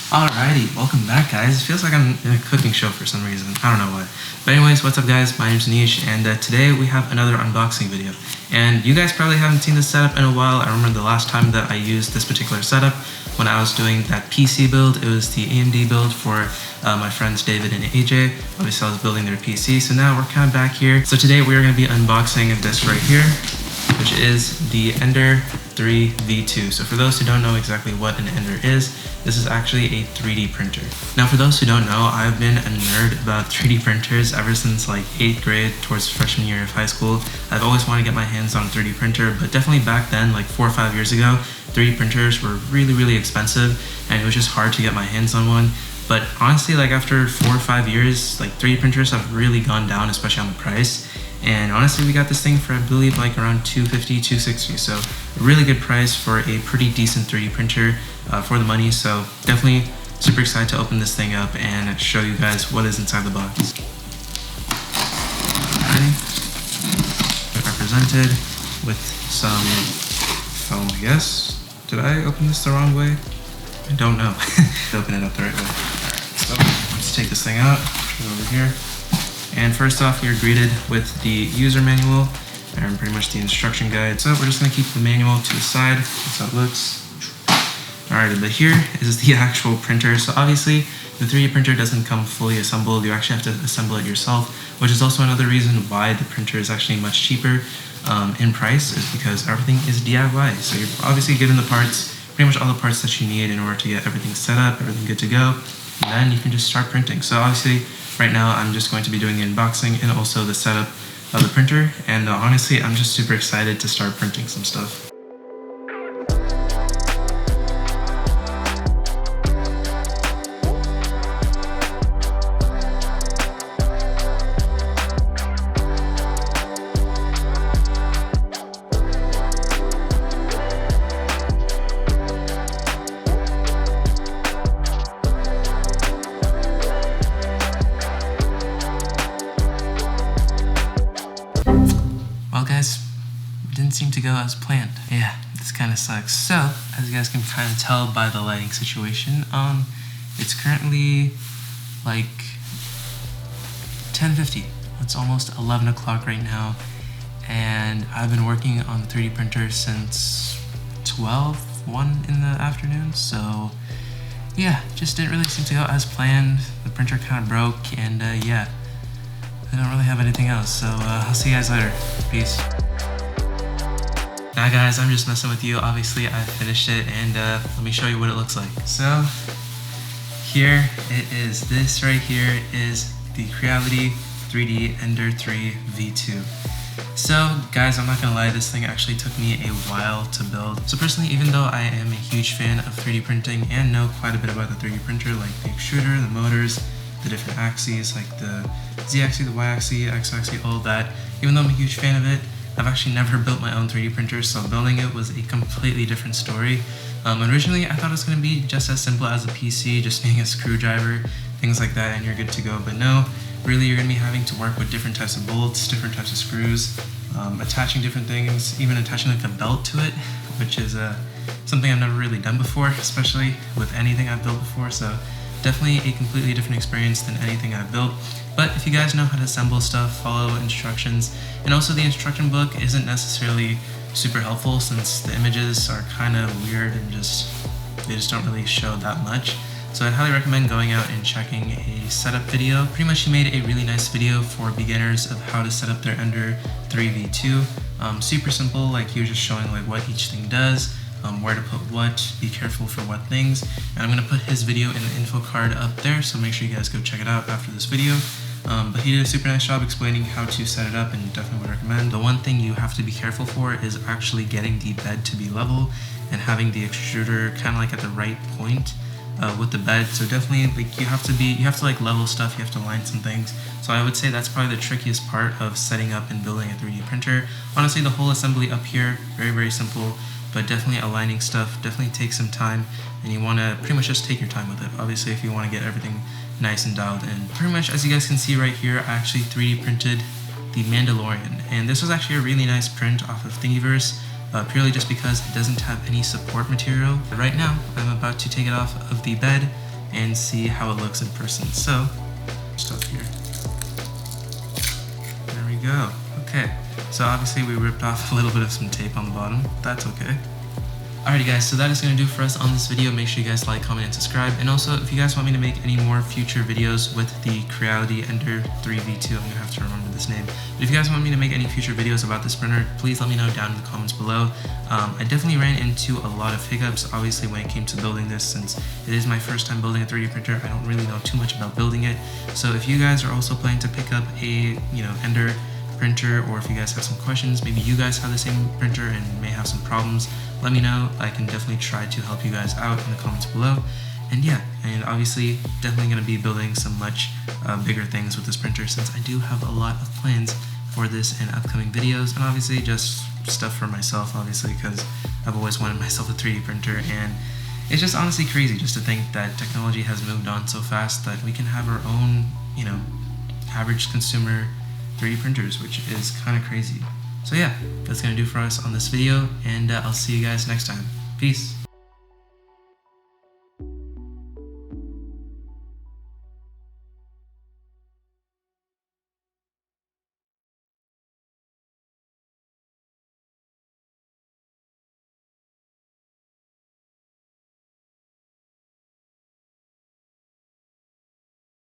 Alrighty, welcome back guys. It feels like I'm in a cooking show for some reason. I don't know why. But anyways, what's up guys? My name's Anish and today we have another unboxing video. And you guys probably haven't seen this setup in a while. I remember the last time that I used this particular setup when I was doing that PC build. It was the AMD build for my friends David and AJ. Obviously I was building their PC, so now we're kind of back here. So today we're going to be unboxing this right here, which is the Ender 3 V2. So for those who don't know exactly what an Ender is, this is actually a 3D printer. Now for those who don't know, I've been a nerd about 3D printers ever since like 8th grade towards freshman year of high school. I've always wanted to get my hands on a 3D printer, but definitely back then, like 4 or 5 years ago, 3D printers were really expensive and it was just hard to get my hands on one. But honestly, like after 4 or 5 years, like 3D printers have really gone down, especially on the price. And honestly, we got this thing for I believe like around $250, $260. So a really good price for a pretty decent 3D printer for the money. So definitely super excited to open this thing up and show you guys what is inside the box. Okay. We are presented with some foam, I guess. Did I open this the wrong way? I don't know. Open it up the right way. Alright, so let's take this thing out, put it over here. And first off, you're greeted with the user manual and pretty much the instruction guide. So we're just gonna keep the manual to the side. That's how it looks. Alright, but here is the actual printer. So obviously, the 3D printer doesn't come fully assembled. You actually have to assemble it yourself, which is also another reason why the printer is actually much cheaper in price, is because everything is DIY. So you're obviously given the parts, pretty much all the parts that you need in order to get everything set up, everything good to go. And then you can just start printing. So obviously, right now I'm just going to be doing the unboxing and also the setup of the printer. And honestly, I'm just super excited to start printing some stuff. Well guys, didn't seem to go as planned. Yeah, this kind of sucks. So, as you guys can kind of tell by the lighting situation, it's currently like 10:50. It's almost 11 o'clock right now, and I've been working on the 3D printer since 1 in the afternoon, so yeah, just didn't really seem to go as planned. The printer kind of broke, and yeah. I don't really have anything else, so I'll see you guys later. Peace. Now guys, I'm just messing with you. Obviously, I finished it, and let me show you what it looks like. So, here it is. This right here is the Creality 3D Ender 3 V2. So, guys, I'm not gonna lie, this thing actually took me a while to build. So personally, even though I am a huge fan of 3D printing and know quite a bit about the 3D printer, like the extruder, the motors, the different axes, like the Z-axis, the Y-axis, X-axis, all of that. Even though I'm a huge fan of it, I've actually never built my own 3D printer, so building it was a completely different story. Originally, I thought it was going to be just as simple as a PC, just needing a screwdriver, things like that, and you're good to go. But no, really you're going to be having to work with different types of bolts, different types of screws, attaching different things, even attaching like a belt to it, which is something I've never really done before, especially with anything I've built before. So definitely a completely different experience than anything I've built. But if you guys know how to assemble stuff, follow instructions, and also the instruction book isn't necessarily super helpful since the images are kind of weird and they just don't really show that much. So I'd highly recommend going out and checking a setup video. Pretty much he made a really nice video for beginners of how to set up their Ender 3 V2. Super simple, like he was just showing like what each thing does, where to put what, be careful for what things, and I'm going to put his video in the info card up there, so make sure you guys go check it out after this video. But he did a super nice job explaining how to set it up, and definitely would recommend. The one thing you have to be careful for is actually getting the bed to be level and having the extruder kind of like at the right point with the bed. So definitely like you have to like level stuff, you have to line some things. So I would say that's probably the trickiest part of setting up and building a 3D printer. Honestly, the whole assembly up here, very simple. But definitely aligning stuff definitely takes some time, and you want to pretty much just take your time with it. Obviously, if you want to get everything nice and dialed in. Pretty much, as you guys can see right here, I actually 3D printed the Mandalorian, and this was actually a really nice print off of Thingiverse. Purely just because it doesn't have any support material. Right now, I'm about to take it off of the bed and see how it looks in person. So, stuff here. There we go. Okay, so obviously we ripped off a little bit of some tape on the bottom. That's okay. Alrighty guys, so that is going to do for us on this video. Make sure you guys like, comment, and subscribe. And also, if you guys want me to make any more future videos with the Creality Ender 3v2, I'm going to have to remember this name. But if you guys want me to make any future videos about this printer, please let me know down in the comments below. I definitely ran into a lot of hiccups, obviously, when it came to building this, since it is my first time building a 3D printer. I don't really know too much about building it. So if you guys are also planning to pick up a, Ender printer, or if you guys have some questions, maybe you guys have the same printer and may have some problems, let me know. I can definitely try to help you guys out in the comments below. And yeah, and obviously definitely going to be building some much bigger things with this printer, since I do have a lot of plans for this in upcoming videos, and obviously just stuff for myself, obviously, because I've always wanted myself a 3D printer. And it's just honestly crazy just to think that technology has moved on so fast that we can have our own, average consumer 3D printers, which is kind of crazy. So yeah, that's gonna do for us on this video, and I'll see you guys next time. Peace.